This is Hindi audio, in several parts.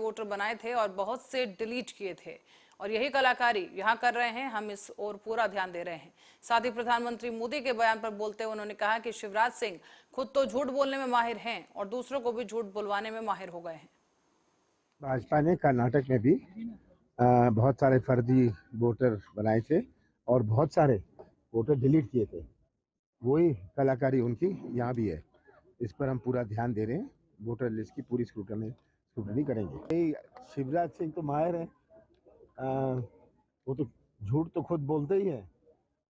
वोटर बनाए थे और बहुत से डिलीट किए थे, और यही कलाकारी यहाँ कर रहे हैं। हम इस ओर पूरा ध्यान दे रहे हैं। साथ ही प्रधानमंत्री मोदी के बयान पर बोलते हुए उन्होंने कहा कि शिवराज सिंह खुद तो झूठ बोलने में माहिर हैं और दूसरों को भी झूठ बुलवाने में माहिर हो गए हैं। भाजपा ने कर्नाटक में भी बहुत सारे फर्जी वोटर बनाए थे और बहुत सारे वोटर डिलीट किए थे। वही कलाकारी उनकी यहाँ भी है। इस पर हम पूरा ध्यान दे रहे हैं। वोटर लिस्ट की पूरी स्क्रूटनी करेंगे। शिवराज सिंह तो माहिर है, वो तो झूठ तो खुद बोलते ही है,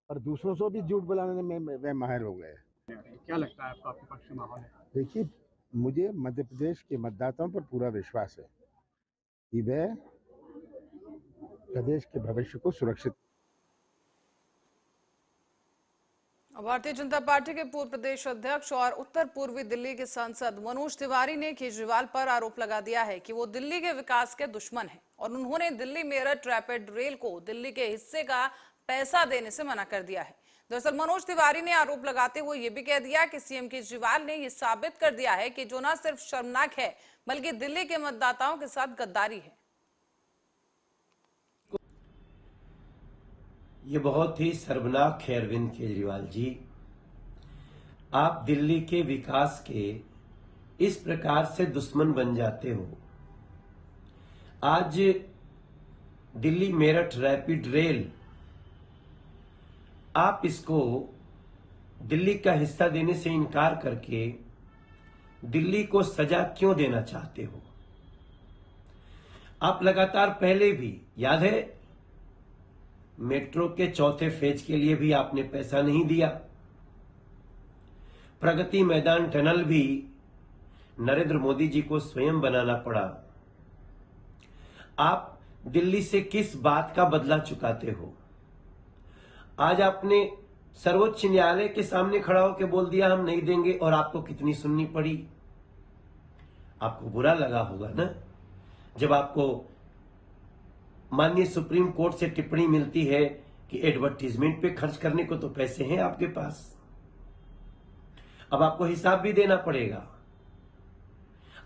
पर दूसरों से भी झूठ बुलाने में वे माहिर हो गए। क्या लगता है आपको, आपके पक्ष में माहौल है? देखिए, मुझे मध्य प्रदेश के मतदाताओं पर पूरा विश्वास है कि वे प्रदेश के भविष्य को सुरक्षित। भारतीय जनता पार्टी के पूर्व प्रदेश अध्यक्ष और उत्तर पूर्वी दिल्ली के सांसद मनोज तिवारी ने केजरीवाल पर आरोप लगा दिया है कि वो दिल्ली के विकास के दुश्मन हैं और उन्होंने दिल्ली मेरठ रैपिड रेल को दिल्ली के हिस्से का पैसा देने से मना कर दिया है। दरअसल मनोज तिवारी ने आरोप लगाते हुए ये भी कह दिया कि सीएम केजरीवाल ने ये साबित कर दिया है कि जो न सिर्फ शर्मनाक है बल्कि दिल्ली के मतदाताओं के साथ गद्दारी है। ये बहुत ही शर्मनाक है अरविंद केजरीवाल जी। आप दिल्ली के विकास के इस प्रकार से दुश्मन बन जाते हो। आज दिल्ली मेरठ रैपिड रेल, आप इसको दिल्ली का हिस्सा देने से इनकार करके दिल्ली को सजा क्यों देना चाहते हो? आप लगातार पहले भी, याद है, मेट्रो के चौथे फेज के लिए भी आपने पैसा नहीं दिया। प्रगति मैदान टनल भी नरेंद्र मोदी जी को स्वयं बनाना पड़ा। आप दिल्ली से किस बात का बदला चुकाते हो? आज आपने सर्वोच्च न्यायालय के सामने खड़ा होकर बोल दिया हम नहीं देंगे, और आपको कितनी सुननी पड़ी? आपको बुरा लगा होगा ना, जब आपको माननीय सुप्रीम कोर्ट से टिप्पणी मिलती है कि एडवर्टीजमेंट पे खर्च करने को तो पैसे हैं आपके पास। अब आपको हिसाब भी देना पड़ेगा।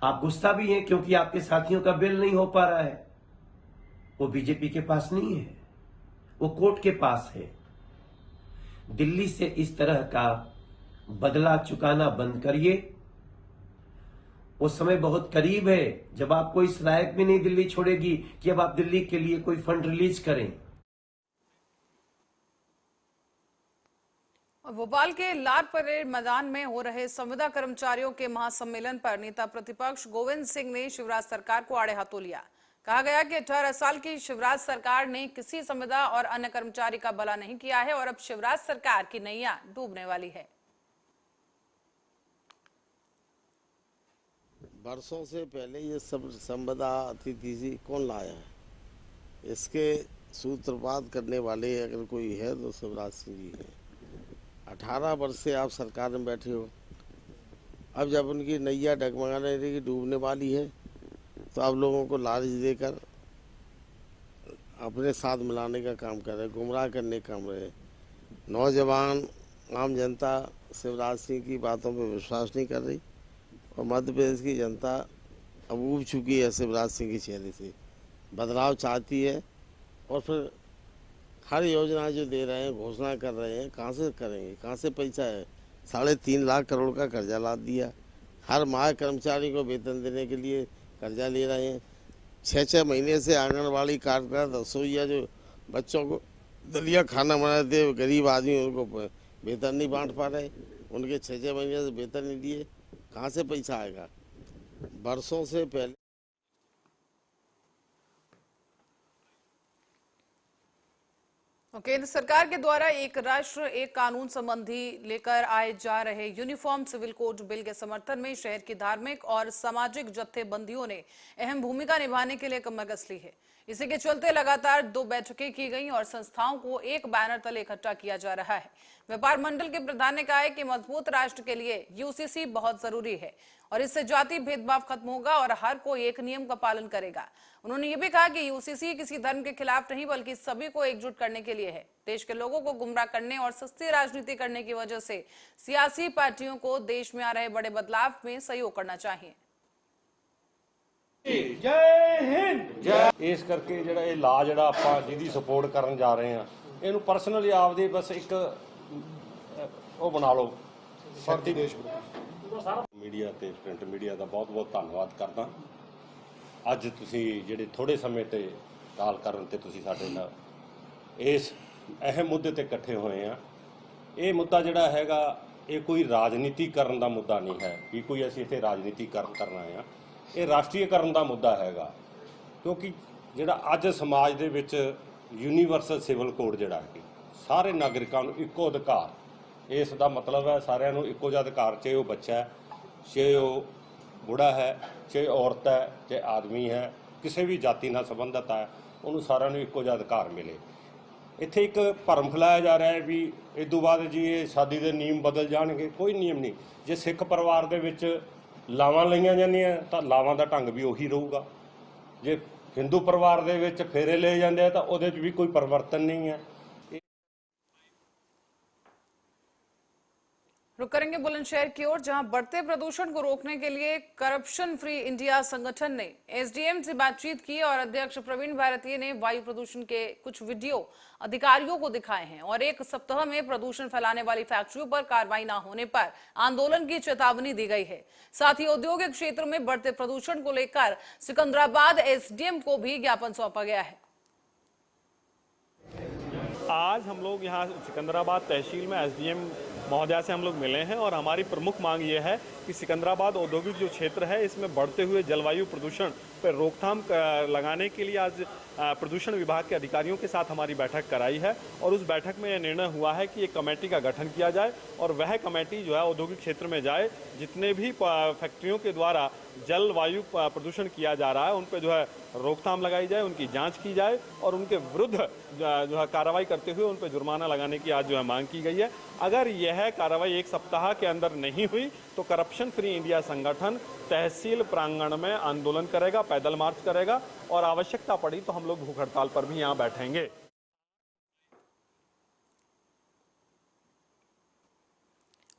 आप गुस्सा भी हैं क्योंकि आपके साथियों का बिल नहीं हो पा रहा है। वो बीजेपी के पास नहीं है, वो कोर्ट के पास है। दिल्ली से इस तरह का बदला चुकाना बंद करिए। वो समय बहुत करीब है जब आपको इस लायक भी नहीं दिल्ली छोड़ेगी कि अब आप दिल्ली के लिए कोई फंड रिलीज करें। भोपाल के लाल परेड मैदान में हो रहे संविदा कर्मचारियों के महासम्मेलन पर नेता प्रतिपक्ष गोविंद सिंह ने शिवराज सरकार को आड़े हाथों लिया। कहा गया कि 18 साल की शिवराज सरकार ने किसी संविदा और अन्य कर्मचारी का भला नहीं किया है और अब शिवराज सरकार की नैया डूबने वाली है। बरसों से पहले ये सब संविदा अतिथि कौन लाया है? इसके सूत्रपात करने वाले अगर कोई है तो शिवराज सिंह जी हैं। 18 वर्ष से आप सरकार में बैठे हो। अब जब उनकी नैया डगमगाने की डूबने वाली है तो आप लोगों को लालच देकर अपने साथ मिलाने का काम कर रहे, गुमराह करने का काम रहे। नौजवान आम जनता शिवराज सिंह की बातों पर विश्वास नहीं कर रही और मध्य प्रदेश की जनता अब ऊब चुकी है शिवराज सिंह के चेहरे से। बदलाव चाहती है और फिर हर योजना जो दे रहे हैं, घोषणा कर रहे हैं, कहाँ से करेंगे? कहाँ से पैसा है? 3.5 लाख करोड़ का कर्जा लाद दिया। हर माह कर्मचारी को वेतन देने के लिए कर्जा ले रहे हैं। 6-6 महीने से आंगनबाड़ी कार्यकर्ता, रसोईया जो बच्चों को दलिया खाना बनाते हैं, गरीब आदमी उनको वेतन नहीं बांट पा रहे। उनके 6-6 महीने से वेतन नहीं दिए, कहाँ से पैसा आएगा? बरसों से पहले केंद्र सरकार के द्वारा एक राष्ट्र एक कानून संबंधी लेकर आए जा रहे यूनिफॉर्म सिविल कोड बिल के समर्थन में शहर की धार्मिक और सामाजिक जत्थेबंदियों ने अहम भूमिका निभाने के लिए कमर कस ली है। इसी के चलते लगातार 2 बैठकें की गई और संस्थाओं को एक बैनर तले इकट्ठा किया जा रहा है। व्यापार मंडल के प्रधान ने कहा है कि मजबूत राष्ट्र के लिए यूसीसी बहुत जरूरी है और इससे जाति भेदभाव खत्म होगा और हर कोई एक नियम का पालन करेगा। उन्होंने ये भी कहा कि यूसीसी किसी धर्म के खिलाफ नहीं बल्कि सभी को एकजुट करने के लिए है। देश के लोगों को गुमराह करने और सस्ती राजनीति करने की वजह से सियासी पार्टियों को देश में आ रहे बड़े बदलाव में सहयोग करना चाहिए। जय ਇਸ ਕਰਕੇ ਜਿਹੜਾ ਇਹ ਲਾ ਜਿਹੜਾ ਆਪਾਂ ਜਿਹਦੀ ਸਪੋਰਟ ਕਰਨ ਜਾ ਰਹੇ ਹਾਂ, ਇਹਨੂੰ ਪਰਸਨਲੀ ਆਪਦੇ ਬਸ ਇੱਕ ਉਹ ਬਣਾ ਲਓ ਸਾਡੀ ਦੇਸ਼ ਮੀਡੀਆ ਤੇ ਪ੍ਰਿੰਟ ਮੀਡੀਆ ਦਾ ਬਹੁਤ ਬਹੁਤ ਧੰਨਵਾਦ ਕਰਦਾ। ਅੱਜ ਤੁਸੀਂ ਜਿਹੜੇ ਥੋੜੇ ਸਮੇਂ ਤੇ ਕਾਲ ਕਰਨ ਤੇ ਤੁਸੀਂ ਸਾਡੇ ਨਾਲ ਇਸ ਅਹਿਮ ਮੁੱਦੇ ਤੇ ਇਕੱਠੇ ਹੋਏ ਆ। ਇਹ ਮੁੱਦਾ ਜਿਹੜਾ ਹੈਗਾ ਇਹ ਕੋਈ ਰਾਜਨੀਤੀ ਕਰਨ ਦਾ ਮੁੱਦਾ ਨਹੀਂ ਹੈ ਵੀ ਕੋਈ ਅਸੀਂ ਇੱਥੇ ਰਾਜਨੀਤੀ ਕਰਨਾ ਆ। ਇਹ ਰਾਸ਼ਟਰੀਕਰਨ ਦਾ ਮੁੱਦਾ ਹੈਗਾ, ਕਿਉਂਕਿ ਜਿਹੜਾ ਅੱਜ ਸਮਾਜ ਦੇ ਵਿੱਚ ਯੂਨੀਵਰਸਲ ਸਿਵਲ ਕੋਡ ਜਿਹੜਾ ਹੈ ਸਾਰੇ ਨਾਗਰਿਕਾਂ ਨੂੰ ਇੱਕੋ ਅਧਿਕਾਰ, ਇਸ ਦਾ ਮਤਲਬ ਹੈ ਸਾਰਿਆਂ ਨੂੰ ਇੱਕੋ ਜਿਹਾ ਅਧਿਕਾਰ, ਚਾਹੇ ਉਹ ਬੱਚਾ ਹੈ, ਚਾਹੇ ਉਹ ਬੁੜਾ ਹੈ, ਚਾਹੇ ਔਰਤ ਹੈ, ਚਾਹੇ ਆਦਮੀ ਹੈ, ਕਿਸੇ ਵੀ ਜਾਤੀ ਨਾਲ ਸੰਬੰਧਿਤ ਹੈ, ਉਹਨੂੰ ਸਾਰਿਆਂ ਨੂੰ ਇੱਕੋ ਜਿਹਾ ਅਧਿਕਾਰ ਮਿਲੇ। ਇੱਥੇ ਇੱਕ ਭਰਮ ਫੈਲਾਇਆ ਜਾ ਰਿਹਾ ਹੈ ਵੀ ਇਸ ਤੋਂ ਬਾਅਦ ਜੀ ਇਹ ਸ਼ਾਦੀ ਦੇ ਨਿਯਮ ਬਦਲ ਜਾਣਗੇ। ਕੋਈ ਨਿਯਮ ਨਹੀਂ। ਜੇ ਸਿੱਖ ਪਰਿਵਾਰ ਦੇ ਵਿੱਚ ਲਾਵਾਂ ਲਈਆਂ ਜਾਂਦੀਆਂ ਤਾਂ ਲਾਵਾਂ ਦਾ ਢੰਗ ਵੀ ਉਹੀ ਰਹੂਗਾ। ਜੇ ਹਿੰਦੂ ਪਰਿਵਾਰ ਦੇ ਵਿੱਚ ਫੇਰੇ ਲਏ ਜਾਂਦੇ ਆ ਤਾਂ ਉਹਦੇ 'ਚ ਵੀ ਕੋਈ ਪਰਿਵਰਤਨ नहीं है। रुक करेंगे बुलंदशहर की ओर, जहां बढ़ते प्रदूषण को रोकने के लिए करप्शन फ्री इंडिया संगठन ने एसडीएम से बातचीत की और अध्यक्ष प्रवीण भारतीय ने वायु प्रदूषण के कुछ वीडियो अधिकारियों को दिखाए हैं और एक सप्ताह में प्रदूषण फैलाने वाली फैक्ट्रियों पर कार्रवाई न होने पर आंदोलन की चेतावनी दी गई है। साथ ही औद्योगिक क्षेत्र में बढ़ते प्रदूषण को लेकर सिकंदराबाद एसडीएम को भी ज्ञापन सौंपा गया है। आज हम लोग यहाँ सिकंदराबाद तहसील में एसडीएम महोदया से हम लोग मिले हैं और हमारी प्रमुख मांग ये है कि सिकंदराबाद औद्योगिक जो क्षेत्र है इसमें बढ़ते हुए जलवायु प्रदूषण पर रोकथाम लगाने के लिए आज प्रदूषण विभाग के अधिकारियों के साथ हमारी बैठक कराई है और उस बैठक में यह निर्णय हुआ है कि एक कमेटी का गठन किया जाए और वह कमेटी जो है औद्योगिक क्षेत्र में जाए, जितने भी फैक्ट्रियों के द्वारा जल वायु प्रदूषण किया जा रहा है उन पर जो है रोकथाम लगाई जाए, उनकी जांच की जाए और उनके विरुद्ध जो है कार्रवाई करते हुए उन पर जुर्माना लगाने की आज जो है मांग की गई है। अगर यह कार्रवाई एक सप्ताह के अंदर नहीं हुई तो करप्शन फ्री इंडिया संगठन तहसील प्रांगण में आंदोलन करेगा, पैदल मार्च करेगा और आवश्यकता पड़ी तो हम लोग भूख हड़ताल पर भी यहाँ बैठेंगे।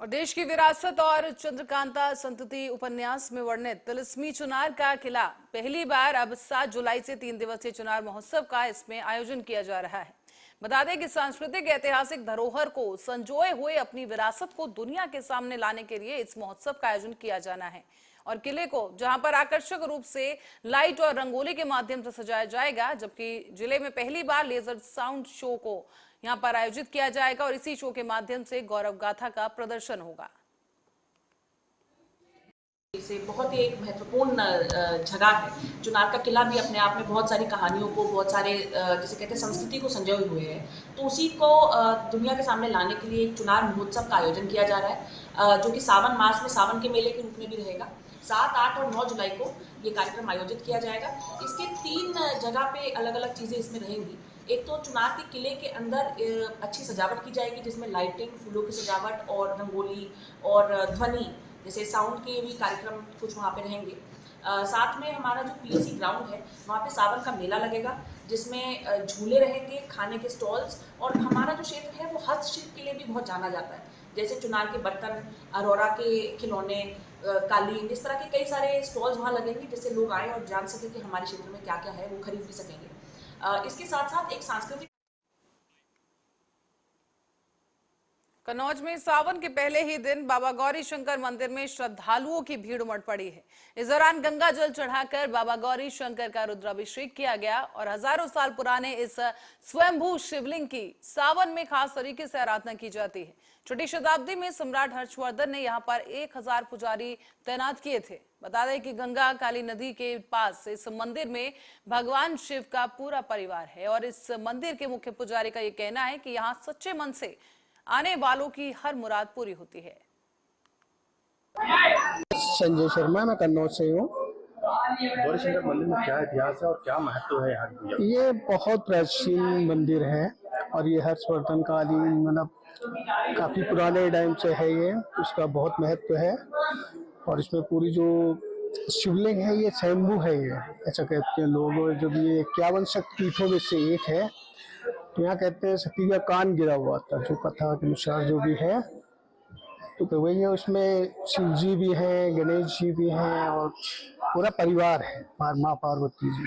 और देश की विरासत और चंद्रकांता संतति उपन्यास में वर्णित तिलिस्मी चुनार का किला पहली बार अब 7 जुलाई से 3 दिवसीय चुनार महोत्सव का इसमें आयोजन किया जा रहा है। बता दें कि सांस्कृतिक ऐतिहासिक धरोहर को संजोए हुए अपनी विरासत को दुनिया के सामने लाने के लिए इस महोत्सव का आयोजन किया जाना है और किले को जहां पर आकर्षक रूप से लाइट और रंगोली के माध्यम से सजाया जाएगा, जबकि जिले में पहली बार लेजर साउंड शो को यहां पर आयोजित किया जाएगा और इसी शो के माध्यम से गौरव गाथा का प्रदर्शन होगा। इसे बहुत ही एक महत्वपूर्ण जगह है। चुनार का किला भी अपने आप में बहुत सारी कहानियों को, बहुत सारे जिसे कहते हैं संस्कृति को संजोए हुए है, तो उसी को दुनिया के सामने लाने के लिए एक चुनार महोत्सव का आयोजन किया जा रहा है, जो कि सावन मास में सावन के मेले के रूप में भी रहेगा। 7, 8 और 9 जुलाई को ये कार्यक्रम आयोजित किया जाएगा। इसके 3 जगह पे अलग अलग चीज़ें इसमें रहेंगी। एक तो चुनार के किले के अंदर अच्छी सजावट की जाएगी, जिसमें लाइटिंग, फूलों की सजावट और रंगोली और ध्वनि जैसे साउंड के भी कार्यक्रम कुछ वहाँ पे रहेंगे। साथ में हमारा जो पीएसी ग्राउंड है वहाँ पे सावन का मेला लगेगा, जिसमें झूले रहेंगे, खाने के स्टॉल्स, और हमारा जो क्षेत्र है वो हस्तशिल्प के लिए भी बहुत जाना जाता है। जैसे चुनार के बर्तन, अरोरा के खिलौने, कालीन, इस तरह के कई सारे स्टॉल्स वहाँ लगेंगे, जिससे लोग आए और जान सके कि हमारे क्षेत्र में क्या क्या है, वो खरीद भी सकेंगे। इसके साथ साथ एक सांस्कृतिक कन्नौज में सावन के पहले ही दिन बाबा गौरी शंकर मंदिर में श्रद्धालुओं की भीड़ उमड़ पड़ी है। इस दौरान गंगा जल चढ़ाकर बाबा गौरी शंकर का रुद्राभिषेक किया गया और हजारों साल पुराने इस स्वयंभू शिवलिंग की सावन में खास तरीके से आराधना की जाती है। छठी शताब्दी में सम्राट हर्षवर्धन ने यहाँ पर 1000 पुजारी तैनात किए थे। बता दें कि गंगा काली नदी के पास इस मंदिर में भगवान शिव का पूरा परिवार है और इस मंदिर के मुख्य पुजारी का ये कहना है कि यहाँ सच्चे मन से आने वालों की हर मुराद पूरी होती है। संजय शर्मा, मैं कन्नौज से हूँ। गौरी शंकर मंदिर में क्या इतिहास है और क्या महत्व है यहाँ की? ये बहुत प्राचीन मंदिर है और ये हर्षवर्धन कालीन, मतलब काफी पुराने टाइम से है, ये उसका बहुत महत्व है। और इसमें पूरी जो शिवलिंग है ये स्वयंभू है, ये ऐसा कहते हैं लोग। जब ये 51 शक्तिपीठों में से एक है, तो यहाँ कहते हैं सती का कान गिरा हुआ था, जो कथा के अनुसार जो भी है, तो वही है। उसमें शिव जी भी हैं, गणेश जी भी हैं और पूरा परिवार है, माँ पार्वती जी।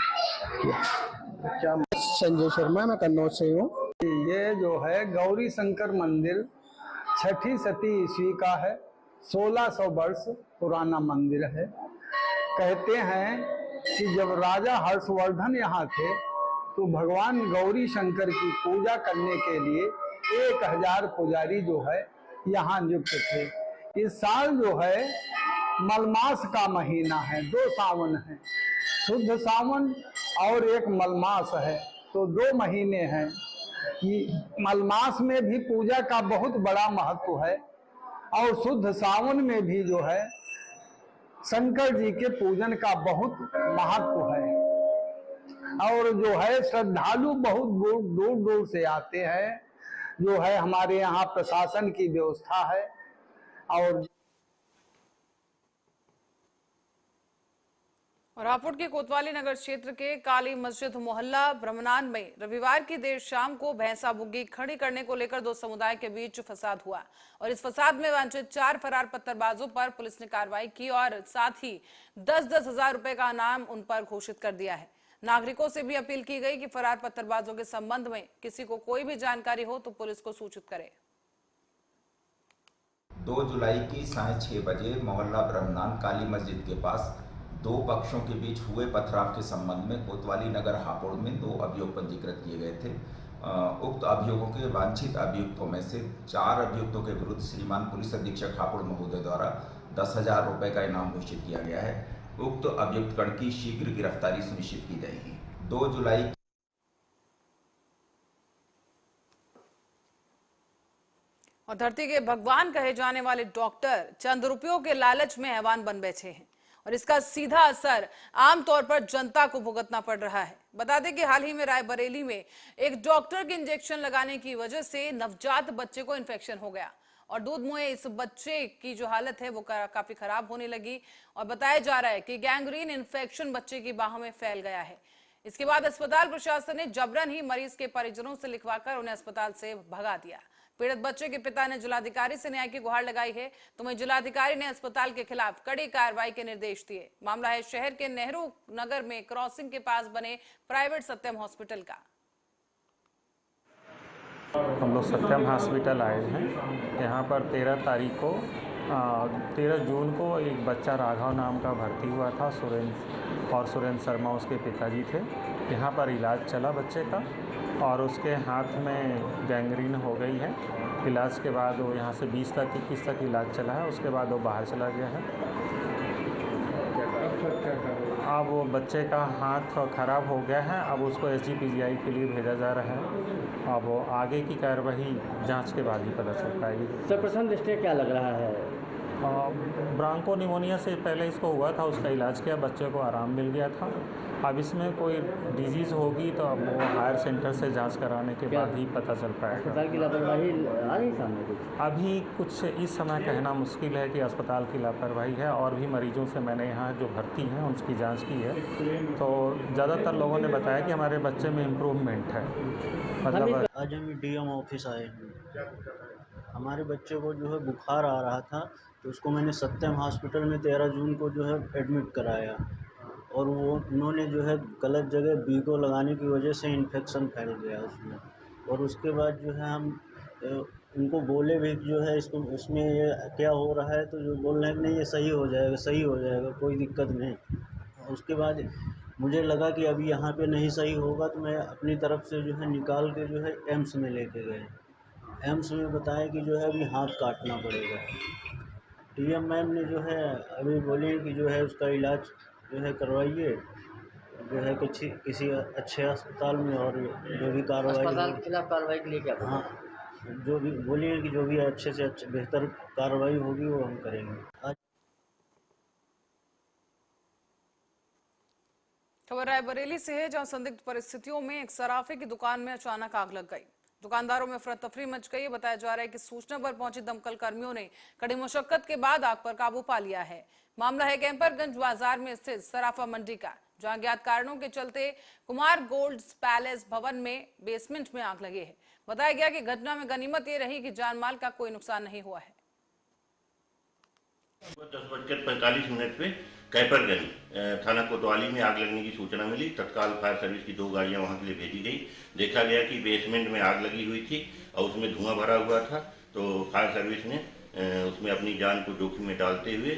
किया। संजय शर्मा, मैं कन्नौज से हूँ। ये जो है गौरी शंकर मंदिर 6ठी शती ईस्वी का है, 1600 वर्ष पुराना मंदिर है। कहते हैं कि जब राजा हर्षवर्धन यहाँ थे तो भगवान गौरी शंकर की पूजा करने के लिए 1000 पुजारी जो है यहाँ नियुक्त थे। इस साल जो है मलमास का महीना है, 2 सावन है, शुद्ध सावन और एक मलमास है, तो 2 महीने हैं। मलमास में भी पूजा का बहुत बड़ा महत्व है और शुद्ध सावन में भी जो है शंकर जी के पूजन का बहुत महत्व है। और जो है श्रद्धालु बहुत दूर दूर से आते हैं। जो है हमारे यहाँ प्रशासन की व्यवस्था है। और हापुड़ के कोतवाली नगर क्षेत्र के काली मस्जिद मोहल्ला ब्रह्मनान में रविवार की देर शाम को भैंसा बुग्गी खड़ी करने को लेकर 2 समुदाय के बीच फसाद हुआ और इस फसाद में वांछित 4 फरार पत्थरबाजों पर पुलिस ने कार्रवाई की और साथ ही 10-10 हजार रुपए का इनाम उन पर घोषित कर दिया है। नागरिकों से भी अपील की गई कि फरार पत्थरबाजों के संबंध में किसी को कोई भी जानकारी हो तो पुलिस को सूचित करे। 2 जुलाई की 6:30 बजे मोहल्ला ब्रह्मनान काली मस्जिद के पास 2 पक्षों के बीच हुए पथराव के संबंध में कोतवाली नगर हापुड़ में 2 अभियोग पंजीकृत किए गए थे। उक्त अभियोगों के वांछित अभियुक्तों में से 4 अभियुक्तों के विरुद्ध श्रीमान पुलिस अधीक्षक हापुड़ महोदय द्वारा 10,000 रुपए का इनाम घोषित किया गया है। उक्त अभियुक्त गण की शीघ्र गिरफ्तारी सुनिश्चित की जाएगी। 2 जुलाई और धरती के भगवान कहे जाने वाले डॉक्टर चंद रुपयों के लालच में हैवान बन बैठे हैं और इसका सीधा असर आमतौर पर जनता को भुगतना पड़ रहा है। बता दें कि हाल ही में रायबरेली में एक डॉक्टर के इंजेक्शन लगाने की वजह से नवजात बच्चे को इन्फेक्शन हो गया और दूध मुहे इस बच्चे की जो हालत है वो काफी खराब होने लगी और बताया जा रहा है कि गैंग्रीन इन्फेक्शन बच्चे की बाहों में फैल गया है। इसके बाद अस्पताल प्रशासन ने जबरन ही मरीज के परिजनों से लिखवाकर उन्हें अस्पताल से भगा दिया। पीड़ित बच्चे के पिता ने जिलाधिकारी से न्याय की गुहार लगाई है, तो वहीं जिलाधिकारी ने अस्पताल के खिलाफ कड़ी कार्रवाई के निर्देश दिए। मामला है शहर के नेहरू नगर में क्रॉसिंग के पास बने प्राइवेट सत्यम हॉस्पिटल का। हम लोग सत्यम हॉस्पिटल आए हैं। यहाँ पर 13 जून को एक बच्चा राघव नाम का भर्ती हुआ था। सुरेंद्र शर्मा उसके पिताजी थे। यहाँ पर इलाज चला बच्चे का और उसके हाथ में गैंग्रीन हो गई है। इलाज के बाद वो यहाँ से 20-21 तक इलाज चला है। उसके बाद वो बाहर चला गया है। अब वो बच्चे का हाथ खराब हो गया है। अब उसको SGPGI के लिए भेजा जा रहा है। अब वो आगे की कार्रवाई जांच के बाद ही पता चल पाएगी। सर, प्रथम दृष्टया क्या लग रहा है? ब्रांको निमोनिया से पहले इसको हुआ था, उसका इलाज किया, बच्चे को आराम मिल गया था। अब इसमें कोई डिजीज़ होगी तो अब वो हायर सेंटर से जांच कराने के बाद ही पता चल पाएगा। अस्पताल की लापरवाही आ रही सामने कुछ? अभी कुछ इस समय कहना मुश्किल है कि अस्पताल की लापरवाही है। और भी मरीजों से मैंने यहाँ जो भर्ती हैं उनकी जांच की है, तो ज़्यादातर लोगों ने बताया कि हमारे बच्चे में इम्प्रूवमेंट है। मतलब आज हम DM ऑफिस आए हैं। हमारे बच्चे को जो है बुखार आ रहा था, तो उसको मैंने सत्यम हॉस्पिटल में 13 जून को जो है एडमिट कराया और उन्होंने जो है गलत जगह बीको लगाने की वजह से इन्फेक्शन फैल गया उसमें। और उसके बाद जो है हम उनको बोले भी जो है इसमें ये क्या हो रहा है, तो जो बोल रहे हैं कि नहीं ये सही हो जाएगा, कोई दिक्कत नहीं। उसके बाद मुझे लगा कि अभी यहाँ पे नहीं सही होगा, तो मैं अपनी तरफ से जो है निकाल के जो है एम्स में लेके गए। एम्स में बताया कि जो है अभी हाथ काटना पड़ेगा। DM मैम ने जो है अभी बोले कि जो है उसका इलाज जो है करवाइए, जो है किसी अच्छे अस्पताल में, और जो भी कार्रवाई अस्पताल के खिलाफ कार्रवाई के लिए क्या? हाँ, जो भी बोलिए कि जो भी अच्छे से बेहतर कार्रवाई होगी वो हम करेंगे। खबर रायबरेली से है, जहां संदिग्ध परिस्थितियों में एक सराफे की दुकान में अचानक आग लग गई। दुकानदारों में अफरा तफरी मच गई। बताया जा रहा है कि सूचना पर पहुंचे दमकल कर्मियों ने कड़ी मुशक्कत के बाद आग पर काबू पा लिया है। मामला है कैंपरगंज बाजार में स्थित सराफा मंडी का, जहां ज्ञात कारणों के चलते कुमार गोल्ड पैलेस भवन में बेसमेंट में आग लगी है। बताया गया कि घटना में गनीमत ये रही कि जान माल का कोई नुकसान नहीं हुआ है। 10:45 पे कैपरगंज थाना कोतवाली में आग लगने की सूचना मिली। तत्काल फायर सर्विस की 2 गाड़ियां वहां के लिए भेजी गई। देखा गया कि बेसमेंट में आग लगी हुई थी और उसमें धुआं भरा हुआ था, तो फायर सर्विस ने उसमें अपनी जान को जोखिम में डालते हुए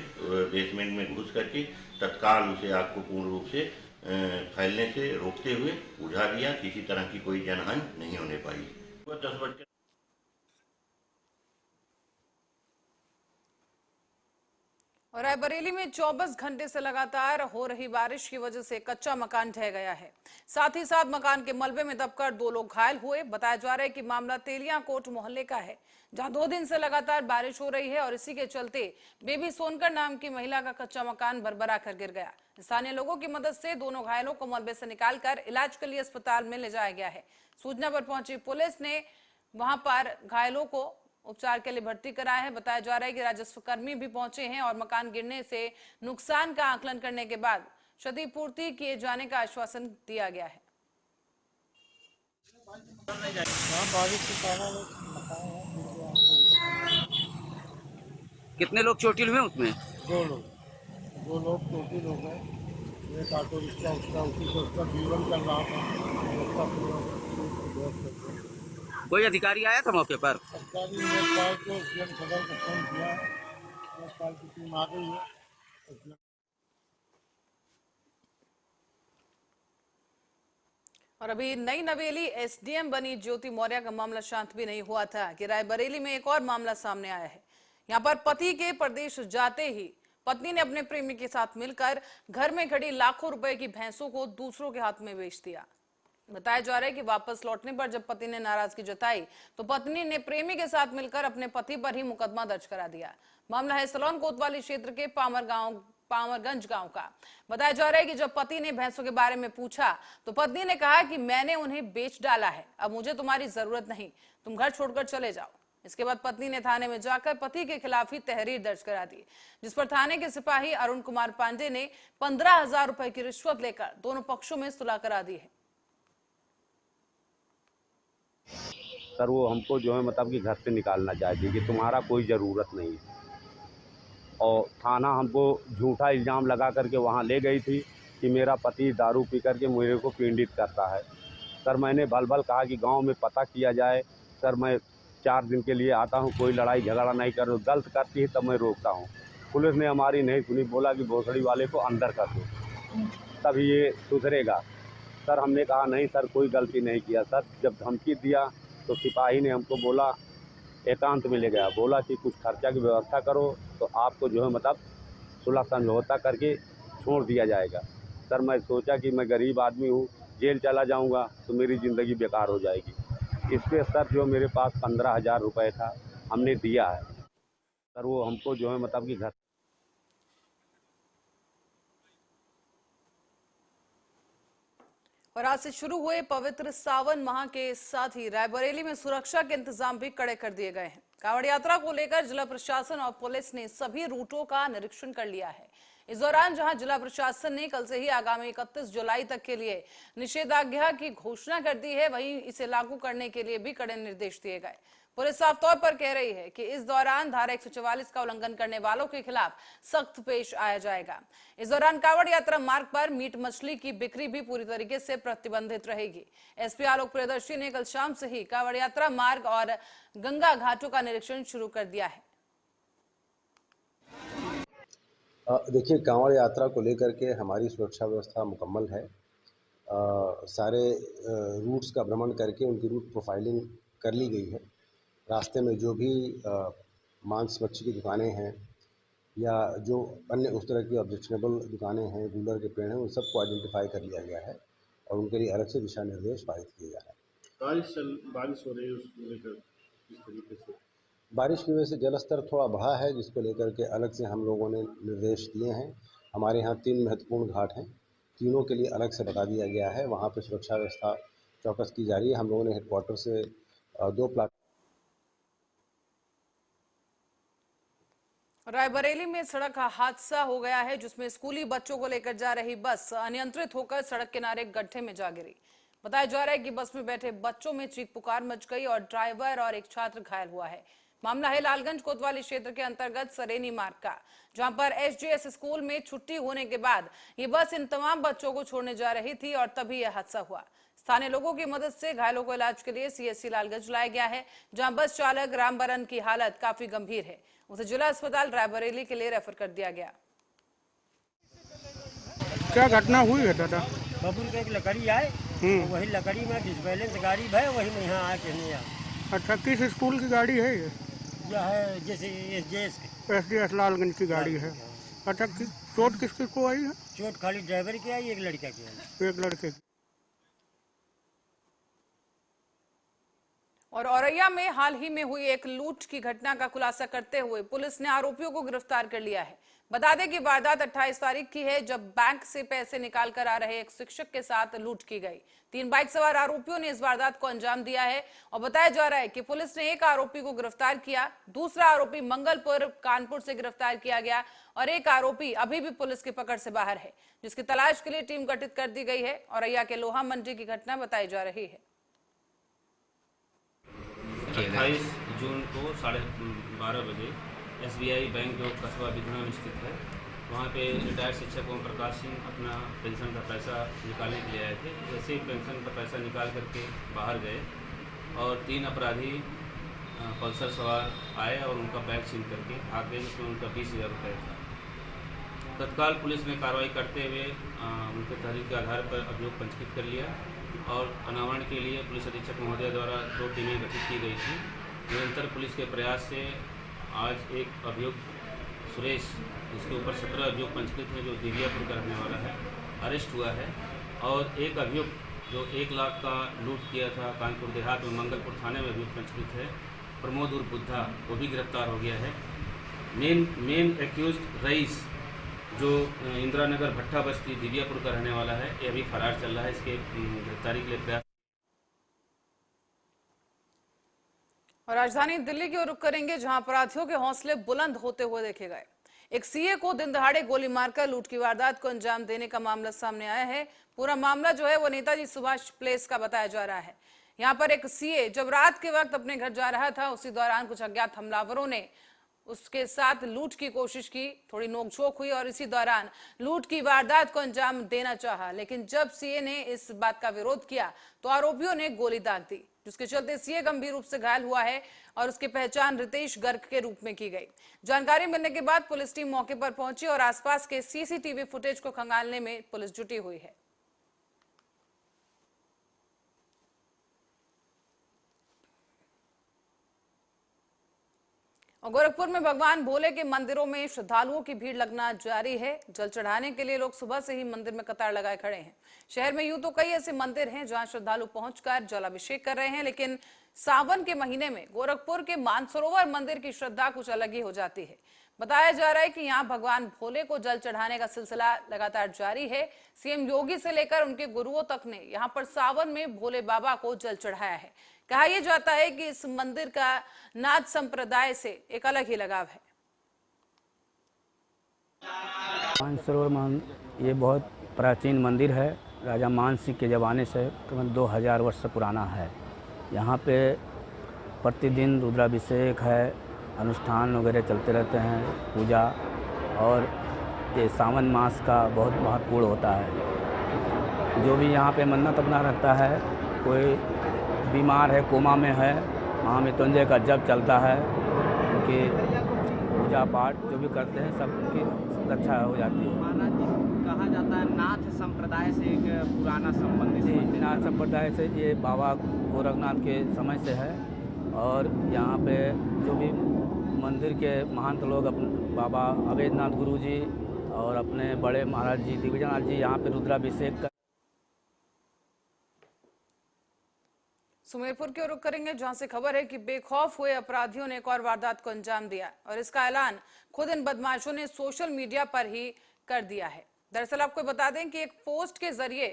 बेसमेंट में घुस करके तत्काल उसे आग को पूर्ण रूप से फैलने से रोकते हुए बुझा दिया। किसी तरह की कोई जनहानि नहीं होने पाई। 10 और रायबरेली में 24 घंटे से लगातार हो रही बारिश की वजह से कच्चा मकान ढह गया है। साथ ही साथ मकान के मलबे में दबकर 2 लोग घायल हुए। बताया जा रहा है कि मामला तेलिया कोट मोहल्ले का है, जहां 2 दिन से लगातार बारिश हो रही है और इसी के चलते बेबी सोनकर नाम की महिला का कच्चा मकान भरभरा कर गिर गया। स्थानीय लोगों की मदद से दोनों घायलों को मलबे से निकालकर इलाज के लिए अस्पताल में ले जाया गया है। सूचना पर पहुंची पुलिस ने वहां पर घायलों को उपचार के लिए भर्ती कराया है। बताया जा रहा है कि राजस्व कर्मी भी पहुंचे हैं और मकान गिरने से नुकसान का आकलन करने के बाद क्षतिपूर्ति किए जाने का आश्वासन दिया गया है। कितने लोग चोटिल हुए उसमें? 2 लोग चोटिल हो गए। एक ऑटो रिक्शा उसी से उसका जीवन चल रहा था। कोई अधिकारी आया था मौके पर? अधिकारी ने सीएम सदर को फोन किया है, की टीम आ गई है। और अभी नई नवेली एसडीएम बनी ज्योति मौर्य का मामला शांत भी नहीं हुआ था कि रायबरेली में एक और मामला सामने आया है। यहां पर पति के प्रदेश जाते ही पत्नी ने अपने प्रेमी के साथ मिलकर घर में खड़ी लाखों रुपए की भैंसों को दूसरों के हाथ में बेच दिया। बताया जा रहा है कि वापस लौटने पर जब पति ने नाराजगी जताई तो पत्नी ने प्रेमी के साथ मिलकर अपने पति पर ही मुकदमा दर्ज करा दिया। मामला है सलोन कोतवाली क्षेत्र के पामरगंज गांव का। बताया जा रहा है कि जब पति ने भैंसों के बारे में पूछा तो पत्नी ने कहा कि मैंने उन्हें बेच डाला है, अब मुझे तुम्हारी जरूरत नहीं, तुम घर छोड़कर चले जाओ। इसके बाद पत्नी ने थाने में जाकर पति के खिलाफ ही तहरीर दर्ज करा दी, जिस पर थाने के सिपाही अरुण कुमार पांडे ने 15,000 रुपए की रिश्वत लेकर दोनों पक्षों में सुलह करा दी है। सर वो हमको जो है मतलब कि घर से निकालना चाहती कि तुम्हारा कोई ज़रूरत नहीं, और थाना हमको झूठा इल्ज़ाम लगा करके वहाँ ले गई थी कि मेरा पति दारू पी करके मेरे को पीड़ित करता है। सर मैंने भल भल कहा कि गांव में पता किया जाए, सर मैं 4 दिन के लिए आता हूं, कोई लड़ाई झगड़ा नहीं करो, गलत करती है तब मैं रोकता हूं। पुलिस ने हमारी नहीं सुनी, बोला कि भोसड़ी वाले को अंदर कर दो तभी ये सुधरेगा। सर हमने कहा नहीं सर कोई गलती नहीं किया। सर जब धमकी दिया तो सिपाही ने हमको बोला, एकांत में ले गया, बोला कि कुछ खर्चा की व्यवस्था करो तो आपको जो है मतलब सुलह समझौता करके छोड़ दिया जाएगा। सर मैं सोचा कि मैं गरीब आदमी हूँ, जेल चला जाऊँगा तो मेरी ज़िंदगी बेकार हो जाएगी। इस पर सर जो मेरे पास 15,000 रुपये था हमने दिया है। सर वो हमको जो है मतलब कि घर और आज से शुरू हुए पवित्र सावन माह के साथ ही रायबरेली में सुरक्षा के इंतजाम भी कड़े कर दिए गए हैं। कांवड़ यात्रा को लेकर जिला प्रशासन और पुलिस ने सभी रूटों का निरीक्षण कर लिया है। इस दौरान जहां जिला प्रशासन ने कल से ही आगामी 31 जुलाई तक के लिए निषेधाज्ञा की घोषणा कर दी है, वहीं इसे लागू करने के लिए भी कड़े निर्देश दिए गए। पुलिस साफ तौर पर कह रही है कि इस दौरान धारा 144 का उल्लंघन करने वालों के खिलाफ सख्त पेश आया जाएगा। इस दौरान कांवड़ यात्रा मार्ग पर मीट मछली की बिक्री भी पूरी तरीके से प्रतिबंधित रहेगी। एसपी आलोक प्रियदर्शी ने कल शाम से ही कांवड़ यात्रा मार्ग और गंगा घाटों का निरीक्षण शुरू कर दिया है। देखिए कांवड़ यात्रा को लेकर के हमारी सुरक्षा व्यवस्था मुकम्मल है। सारे रूट्स का भ्रमण करके उनकी रूट प्रोफाइलिंग कर ली गई है। रास्ते में जो भी मांस मच्छी की दुकानें हैं या जो अन्य उस तरह की ऑब्जेक्शनेबल दुकानें हैं, गूलर के पेड़ हैं, उन सबको आइडेंटिफाई कर लिया गया है और उनके लिए अलग से दिशा निर्देश पारित किए जा रहे हैं। बारिश हो रही है उसको लेकर किस तरीके से? बारिश की वजह से जलस्तर थोड़ा बढ़ा है, जिसको लेकर के अलग से हम लोगों ने निर्देश दिए हैं। हमारे यहाँ 3 महत्वपूर्ण घाट हैं, तीनों के लिए अलग से बता दिया गया है। वहाँ पर सुरक्षा व्यवस्था चौकस की जा रही है। हम लोगों ने हेडक्वार्टर से 2 प्लाट। रायबरेली में सड़क हादसा हो गया है, जिसमें स्कूली बच्चों को लेकर जा रही बस अनियंत्रित होकर सड़क किनारे गड्ढे में जा गिरी। बताया जा रहा है कि बस में बैठे बच्चों में चीख पुकार मच गई और ड्राइवर और एक छात्र घायल हुआ है। मामला है लालगंज कोतवाली क्षेत्र के अंतर्गत सरेनी मार्ग का, जहां पर एसजीएस स्कूल में छुट्टी होने के बाद ये बस इन तमाम बच्चों को छोड़ने जा रही थी और तभी यह हादसा हुआ। स्थानीय लोगों की मदद से घायलों को इलाज के लिए सीएससी लालगंज लाया गया है, जहां बस चालक रामबरन की हालत काफी गंभीर है। उसे जिला अस्पताल रायबरेली के लिए रेफर कर दिया गया। क्या घटना हुई है दादा? बबुल के एक लकड़ी आए, वही लकड़ी में डिसबैलेंस गाड़ी है, वही में यहाँ आके नहीं आ। अच्छा, किस स्कूल की गाड़ी है ये? यह है जैसे एसडीएस लालगंज की गाड़ी है। अच्छा, चोट किस किस को आई है? चोट खाली ड्राइवर की आई, एक लड़का की आई। एक लड़के की। और औरैया में हाल ही में हुई एक लूट की घटना का खुलासा करते हुए पुलिस ने आरोपियों को गिरफ्तार कर लिया है। बता दें कि वारदात 28 तारीख की है, जब बैंक से पैसे निकाल कर आ रहे एक शिक्षक के साथ लूट की गई। 3 बाइक सवार आरोपियों ने इस वारदात को अंजाम दिया है और बताया जा रहा है कि पुलिस ने एक आरोपी को गिरफ्तार किया, दूसरा आरोपी मंगलपुर कानपुर से गिरफ्तार किया गया और एक आरोपी अभी भी पुलिस की पकड़ से बाहर है, जिसकी तलाश के लिए टीम गठित कर दी गई है। औरैया के लोहा मंडी की घटना बताई जा रही है। 28 जून को 12:30 बजे SBI बैंक जो कस्बा विधना स्थित है, वहाँ पे रिटायर्ड शिक्षक ओम प्रकाश सिंह अपना पेंशन का पैसा निकालने के लिए आए थे। जैसे ही पेंशन का पैसा निकाल करके बाहर गए और 3 अपराधी पल्सर सवार आए और उनका बैग छीन करके भाग गए, जिसमें उनका 20,000 रुपये था। तत्काल पुलिस ने कार्रवाई करते हुए उनके तहरीर के आधार पर अभियोग पंजीकृत कर लिया और अनावरण के लिए पुलिस अधीक्षक महोदय द्वारा 2 टीमें गठित की गई थी। निरंतर पुलिस के प्रयास से आज एक अभियुक्त सुरेश, जिसके ऊपर 17 अभियोग पंजीकृत है, जो दिव्यापुर का रहने वाला है, अरेस्ट हुआ है। और एक अभियुक्त जो 1 लाख का लूट किया था कानपुर देहात में मंगलपुर थाने में अभियोग पंजीकृत है, प्रमोद उर्फ बुद्धा, वो भी गिरफ्तार हो गया है। मेन एक्यूज्ड रईस जो इंदिरा नगर भट्टा बस्ती दिव्यापुर का रहने वाला है, ये अभी फरार चल रहा है। इसके गिरफ्तारी के लिए प्रयास। और राजधानी दिल्ली की ओर रुख करेंगे, जहां अपराधियों के हौसले बुलंद होते हुए देखे गए। एक सीए को दिन दहाड़े गोली मारकर लूट की वारदात को अंजाम देने का मामला सामने आया है। पूरा मामला जो है वो नेताजी सुभाष प्लेस का बताया जा रहा है। यहाँ पर एक सीए जब रात के वक्त अपने घर जा रहा था, उसी दौरान कुछ अज्ञात हमलावरों ने उसके साथ लूट की कोशिश की, थोड़ी नोकझोंक हुई और इसी दौरान लूट की वारदात को अंजाम देना चाहा। लेकिन जब सीए ने इस बात का विरोध किया तो आरोपियों ने गोली दाग दी, जिसके चलते सीए गंभीर रूप से घायल हुआ है और उसकी पहचान रितेश गर्ग के रूप में की गई। जानकारी मिलने के बाद पुलिस टीम मौके पर पहुंची और आसपास के सीसीटीवी फुटेज को खंगालने में पुलिस जुटी हुई है। और गोरखपुर में भगवान भोले के मंदिरों में श्रद्धालुओं की भीड़ लगना जारी है। जल चढ़ाने के लिए लोग सुबह से ही मंदिर में कतार लगाए खड़े हैं। शहर में यूं तो कई ऐसे मंदिर हैं जहां श्रद्धालु पहुंचकर जलाभिषेक कर रहे हैं, लेकिन सावन के महीने में गोरखपुर के मानसरोवर मंदिर की श्रद्धा कुछ अलग ही हो जाती है। बताया जा रहा है कि यहाँ भगवान भोले को जल चढ़ाने का सिलसिला लगातार जारी है। सीएम योगी से लेकर उनके गुरुओं तक ने यहाँ पर सावन में भोले बाबा को जल चढ़ाया है। कहा यह जाता है कि इस मंदिर का नाथ संप्रदाय से एक अलग ही लगाव है। मानसरोवर ये बहुत प्राचीन मंदिर है। राजा मान सिंह के ज़माने से करीबन 2000 वर्ष से पुराना है। यहाँ पे प्रतिदिन रुद्राभिषेक है, अनुष्ठान वगैरह चलते रहते हैं, पूजा। और ये सावन मास का बहुत महत्वपूर्ण होता है। जो भी यहाँ पे मन्नत अपना रहता है, कोई बीमार है, कोमा में है, महामृत्युंजय का जप चलता है, उनकी पूजा पाठ जो भी करते हैं सब उनकी रक्षा हो जाती है। कहा जाता है नाथ संप्रदाय से एक पुराना संबंध। जी, नाथ संप्रदाय से ये बाबा गोरखनाथ के समय से है। और यहाँ पे जो भी मंदिर के महंत लोग अपने बाबा अवैधनाथ गुरु जी और अपने बड़े महाराज जी दिग्विजयनाथ जी यहाँ पे रुद्राभिषेक कर। सुमेरपुर की ओर रुख करेंगे, जहां से खबर है कि बेखौफ हुए अपराधियों ने एक और वारदात को अंजाम दिया और इसका ऐलान खुद इन बदमाशों ने सोशल मीडिया पर ही कर दिया है। दरअसल आपको बता दें कि एक पोस्ट के जरिए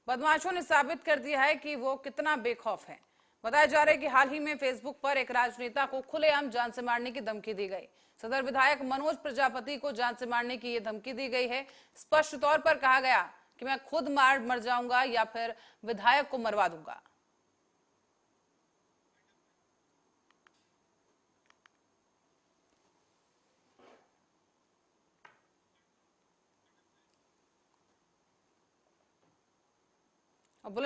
बदमाशों ने साबित कर दिया है कि वो कितना बेखौफ है। बताया जा रहा है कि हाल ही में फेसबुक पर एक राजनेता को खुलेआम जान से मारने की धमकी दी गई। सदर विधायक मनोज प्रजापति को जान से मारने की ये धमकी दी गई है। स्पष्ट तौर पर कहा गया कि मैं खुद मर जाऊंगा या फिर विधायक को मरवा दूंगा।